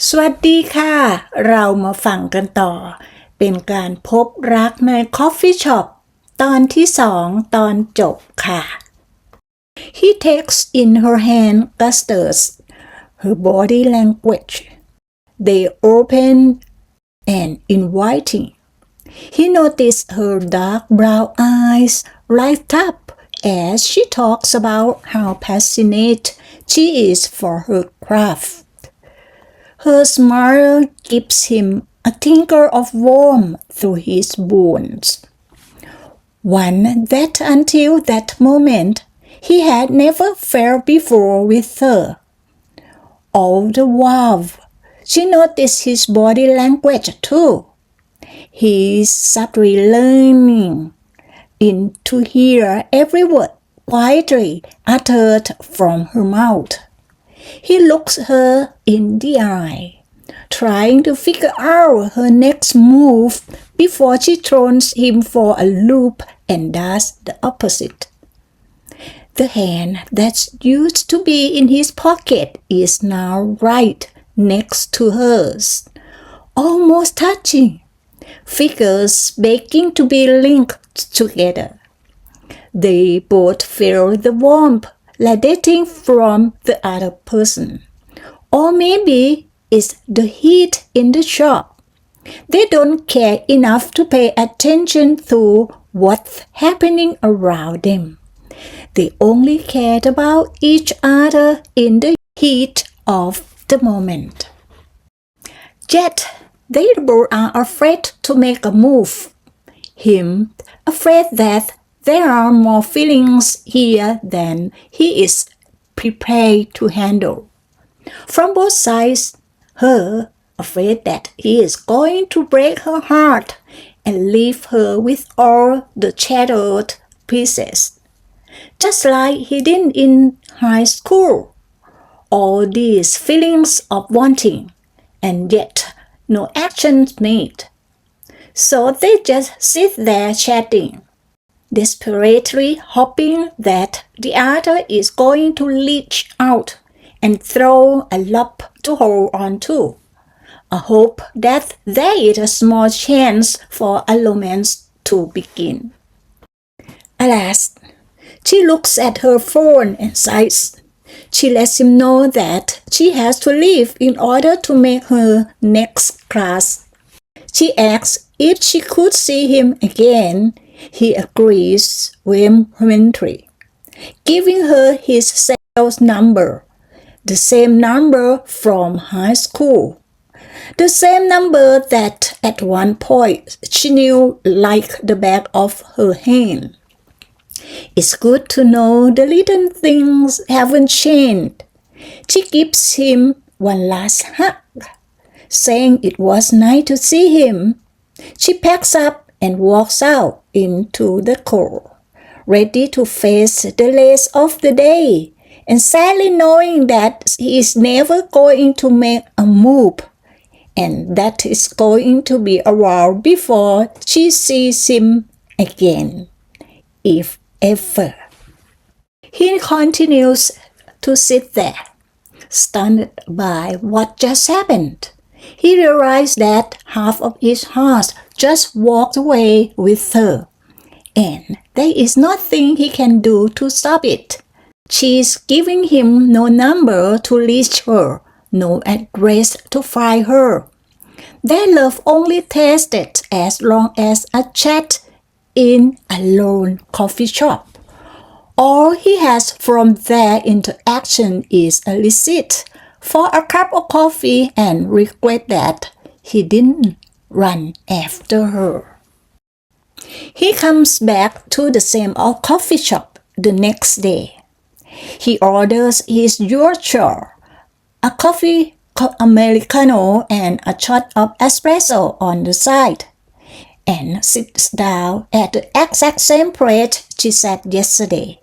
สวัสดีค่ะเรามาฟังกันต่อเป็นการพบรักในคอฟฟี่ช็อปตอนที่2ตอนจบค่ะ He takes in her hand gestures her body language they open and inviting he noticed her dark brown eyes light up as she talks about how passionate she is for her craft.Her smile gives him a tingle of warmth through his bones. One that until that moment he had never felt before with her. All the while, she noticed his body language too. He's subtly learning to hear every word quietly uttered from her mouth.He looks her in the eye, trying to figure out her next move before she throws him for a loop and does the opposite. The hand that used to be in his pocket is now right next to hers, almost touching, fingers begging to be linked together. They both feel the warmth.Radiating from the other person. Or maybe it's the heat in the shop. They don't care enough to pay attention to what's happening around them. They only cared about each other in the heat of the moment. Yet they both are afraid to make a move. Him afraid that.There are more feelings here than he is prepared to handle. From both sides, her afraid that he is going to break her heart and leave her with all the shattered pieces. Just like he did in high school. All these feelings of wanting, and yet no actions made. So they just sit there chatting.Desperately hoping that the other is going to reach out and throw a lob to hold on to. A hope that there is a small chance for a romance to begin. Alas, she looks at her phone and sighs. She lets him know that she has to leave in order to make her next class. She asks if she could see him again.He agrees vehemently, giving her his cell number, the same number from high school, the same number that at one point she knew like the back of her hand. It's good to know the little things haven't changed. She gives him one last hug, saying it was nice to see him. She packs up.and walks out into the cold, ready to face the rest of the day, and sadly knowing that he is never going to make a move, and that is going to be a while before she sees him again, if ever. He continues to sit there, stunned by what just happened.He realized that half of his heart just walked away with her, and there is nothing he can do to stop it. She's giving him no number to reach her, no address to find her. Their love only tasted as long as a chat in a lone coffee shop. All he has from their interaction is a receipt.for a cup of coffee and regret that he didn't run after her. He comes back to the same old coffee shop the next day. He orders his usual, a coffee Americano and a shot of espresso on the side, and sits down at the exact same place she sat yesterday,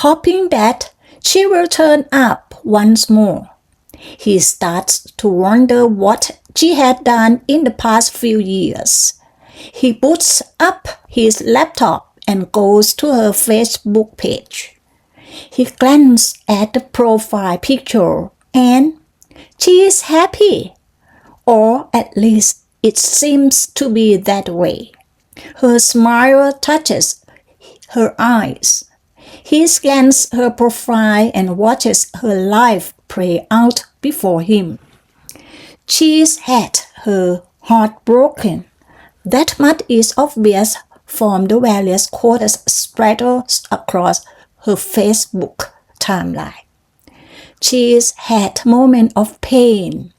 hoping that she will turn up once more.He starts to wonder what she had done in the past few years. He boots up his laptop and goes to her Facebook page. He glances at the profile picture and she is happy or at least it seems to be that way. Her smile touches her eyes. He scans her profile and watches her life play out before him. She's had her heart broken. That much is obvious from the various quotes spread across her Facebook timeline. She's had moments of pain.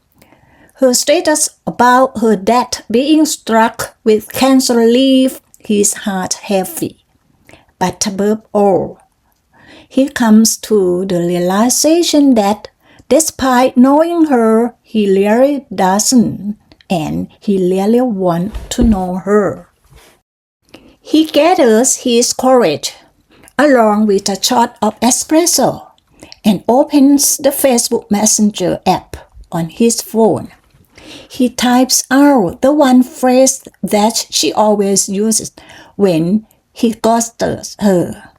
Her status about her dad being struck with cancer leaves his heart heavy. But above all, he comes to the realization that despite knowing her, he really doesn't, and he really wants to know her. He gathers his courage, along with a shot of espresso, and opens the Facebook Messenger app on his phone. He types out the one phrase that she always uses when he ghosts her.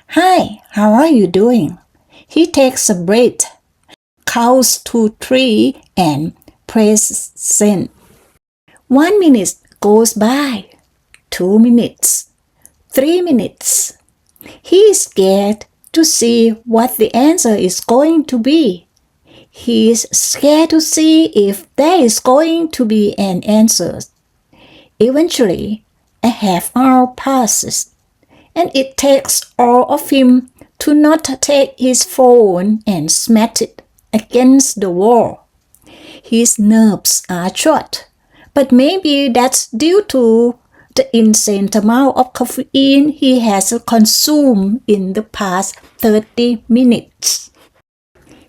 "Hi, how are you doing?" He takes a breath, counts to 3 and presses send. 1 minute goes by, 2 minutes, 3 minutes. He is scared to see what the answer is going to be. He is scared to see if there is going to be an answer. Eventually, a half hour passes, and it takes all of him to not take his phone and smash it against the wall. His nerves are shot, but maybe that's due to the insane amount of caffeine he has consumed in the past 30 minutes.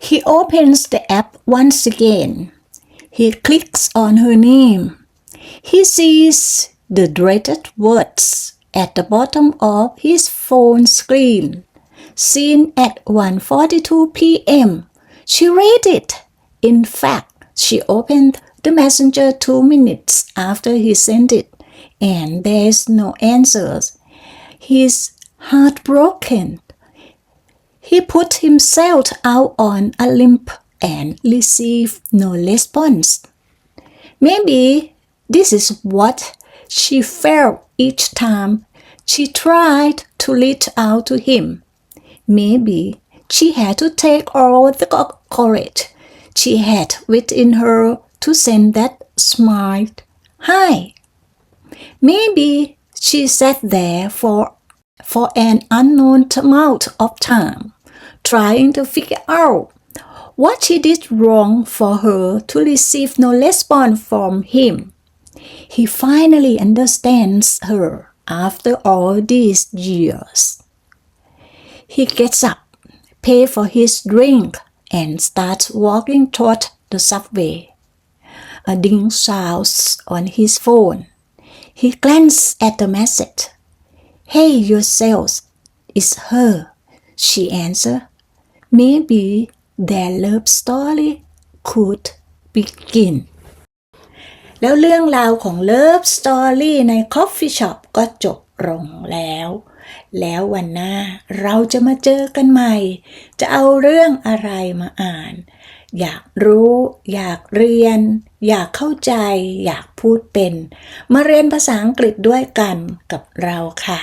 He opens the app once again. He clicks on her name. He sees the dreaded words at the bottom of his phone screen. Seen at 1:42 p.m. She read it. In fact, she opened the messenger 2 minutes after he sent it, and there's no answers. He's heartbroken. He put himself out on a limb and received no response. Maybe this is what she felt each time she tried to reach out to him. Maybe she had to take all the courage she had within her to send that smile. "Hi." Maybe she sat there for an unknown amount of time, trying to figure out what she did wrong for her to receive no response from him. He finally understands her after all these years. He gets up, pays for his drink, and starts walking toward the subway. A ding sounds on his phone. He glances at the message. "Hey, your sales." "It's her," she answers. Maybe their love story could begin. แล้วเรื่องราวของ Love Story ใน Coffee Shop ก็จบลงแล้ววันหน้าเราจะมาเจอกันใหม่ จะเอาเรื่องอะไรมาอ่าน อยากรู้อยากเรียนอยากเข้าใจอยากพูดเป็นมาเรียนภาษาอังกฤษด้วยกันกับเราค่ะ